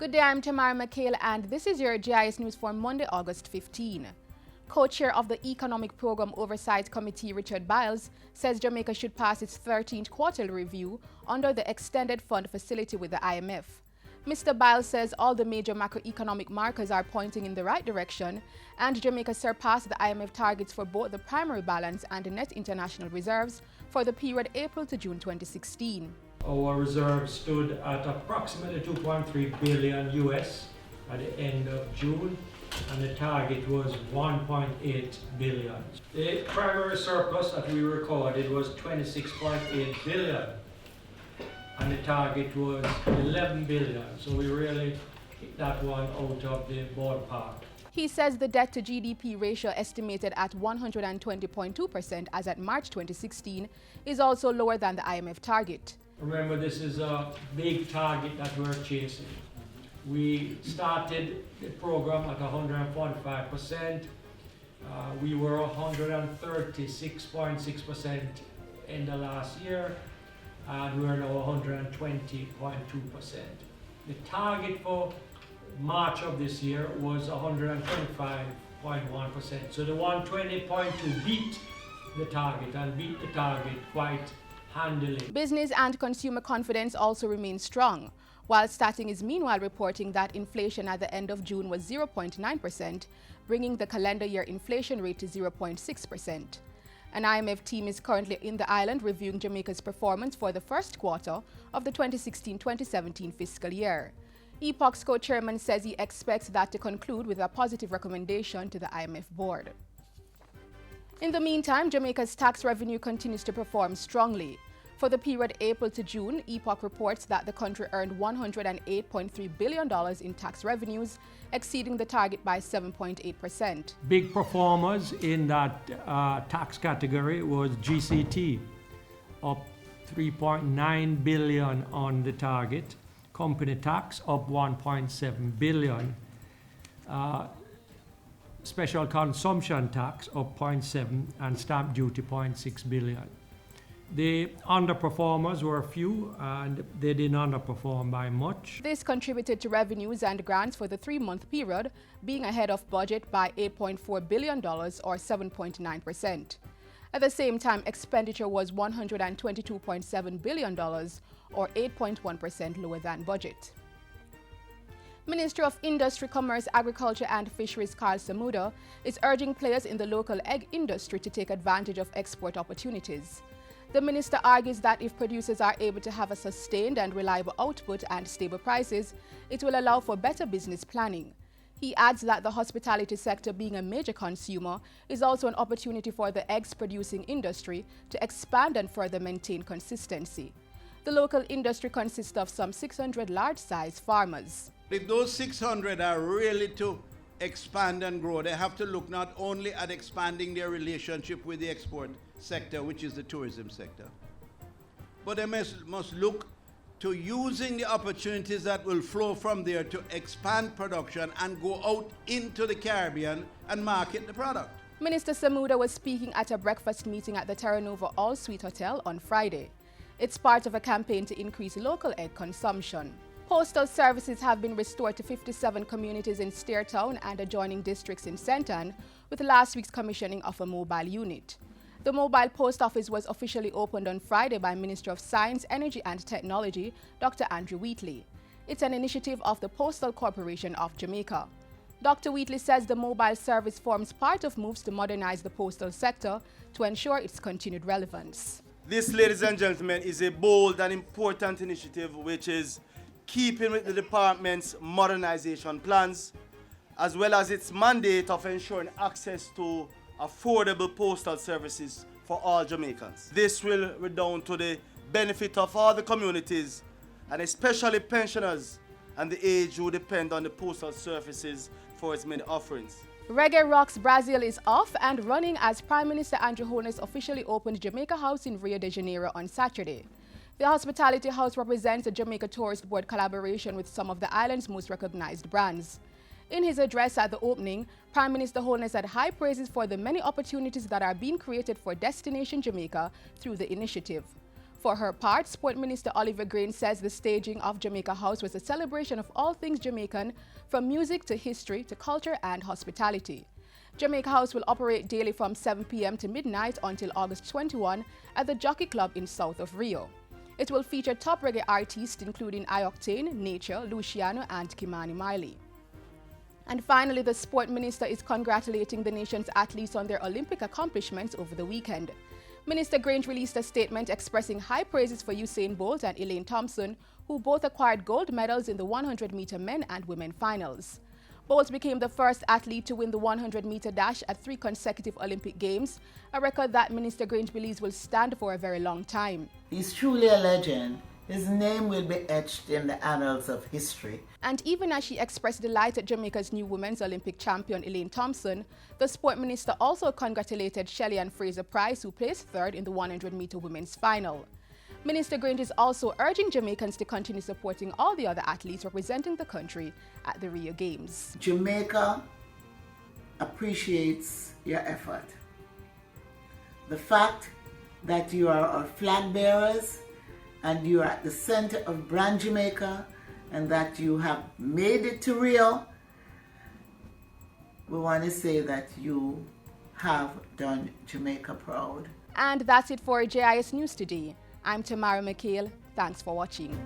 Good day, I'm Tamara McHale, and this is your JIS News for Monday, August 15. Co-chair of the Economic Program Oversight Committee, Richard Biles, says Jamaica should pass its 13th quarterly review under the Extended Fund Facility with the IMF. Mr. Biles says all the major macroeconomic markers are pointing in the right direction, and Jamaica surpassed the IMF targets for both the primary balance and the net international reserves for the period April to June 2016. Our reserves stood at approximately 2.3 billion US at the end of June, and the target was 1.8 billion. The primary surplus that we recorded was 26.8 billion, and the target was 11 billion. So we really hit that one out of the ballpark. He says the debt to GDP ratio estimated at 120.2% as at March 2016 is also lower than the IMF target. Remember, this is a big target that we're chasing. We started the program at 145%. We were 136.6% in the last year, and we're now 120.2%. The target for March of this year was 125.1%. So the 120.2 beat the target, and beat the target quite handily. Business and consumer confidence also remains strong, while Stating is meanwhile reporting that inflation at the end of June was 0.9%, bringing the calendar year inflation rate to 0.6%. An IMF team is currently in the island reviewing Jamaica's performance for the first quarter of the 2016-2017 fiscal year. EPOC's co-chairman says he expects that to conclude with a positive recommendation to the IMF board. In the meantime, Jamaica's tax revenue continues to perform strongly. For the period April to June, EPOC reports that the country earned $108.3 billion in tax revenues, exceeding the target by 7.8%. Big performers in that tax category was GCT, up 3.9 billion on the target. Company tax up 1.7 billion. Special consumption tax up 0.7 and stamp duty 0.6 billion. The underperformers were few, and they didn't underperform by much. This contributed to revenues and grants for the 3-month period being ahead of budget by $8.4 billion or 7.9%. At the same time, expenditure was $122.7 billion or 8.1% lower than budget. Minister of Industry, Commerce, Agriculture and Fisheries Carl Samuda is urging players in the local egg industry to take advantage of export opportunities. The minister argues that if producers are able to have a sustained and reliable output and stable prices, it will allow for better business planning. He adds that the hospitality sector, being a major consumer, is also an opportunity for the eggs producing industry to expand and further maintain consistency. The local industry consists of some 600 large-size farmers. If those 600 are really to expand and grow, they have to look not only at expanding their relationship with the export sector, which is the tourism sector, but they must look to using the opportunities that will flow from there to expand production and go out into the Caribbean and market the product. Minister Samuda was speaking at a breakfast meeting at the Terra Nova All Suite Hotel on Friday. It's part of a campaign to increase local egg consumption. Postal services have been restored to 57 communities in Steertown and adjoining districts in St. Ann with last week's commissioning of a mobile unit. The mobile post office was officially opened on Friday by Minister of Science, Energy and Technology, Dr. Andrew Wheatley. It's an initiative of the Postal Corporation of Jamaica. Dr. Wheatley says the mobile service forms part of moves to modernize the postal sector to ensure its continued relevance. This, ladies and gentlemen, is a bold and important initiative which is keeping with the department's modernization plans, as well as its mandate of ensuring access to affordable postal services for all Jamaicans. This will redound to the benefit of all the communities, and especially pensioners and the aged who depend on the postal services for its many offerings. Reggae Rocks Brazil is off and running as Prime Minister Andrew Holness officially opened Jamaica House in Rio de Janeiro on Saturday. The Hospitality House represents a Jamaica Tourist Board collaboration with some of the island's most recognized brands. In his address at the opening, Prime Minister Holness had high praises for the many opportunities that are being created for Destination Jamaica through the initiative. For her part, Sport Minister Oliver Green says the staging of Jamaica House was a celebration of all things Jamaican, from music to history to culture and hospitality. Jamaica House will operate daily from 7 p.m. to midnight until August 21 at the Jockey Club in south of Rio. It will feature top reggae artists including Ioctane, Nature, Luciano and Kimani Miley. And finally, the Sport Minister is congratulating the nation's athletes on their Olympic accomplishments over the weekend. Minister Grange released a statement expressing high praises for Usain Bolt and Elaine Thompson, who both acquired gold medals in the 100-meter men and women finals. Bolt became the first athlete to win the 100-meter dash at 3 consecutive Olympic Games, a record that Minister Grange believes will stand for a very long time. He's truly a legend. His name will be etched in the annals of history. And even as she expressed delight at Jamaica's new women's Olympic champion Elaine Thompson, the Sport Minister also congratulated Shelley Ann Fraser-Price, who placed 3rd in the 100-meter women's final. Minister Grange is also urging Jamaicans to continue supporting all the other athletes representing the country at the Rio Games. Jamaica appreciates your effort. The fact that you are our flag bearers and you are at the center of Brand Jamaica and that you have made it to Rio, we want to say that you have done Jamaica proud. And that's it for JIS News today. I'm Tamara McHale. Thanks for watching.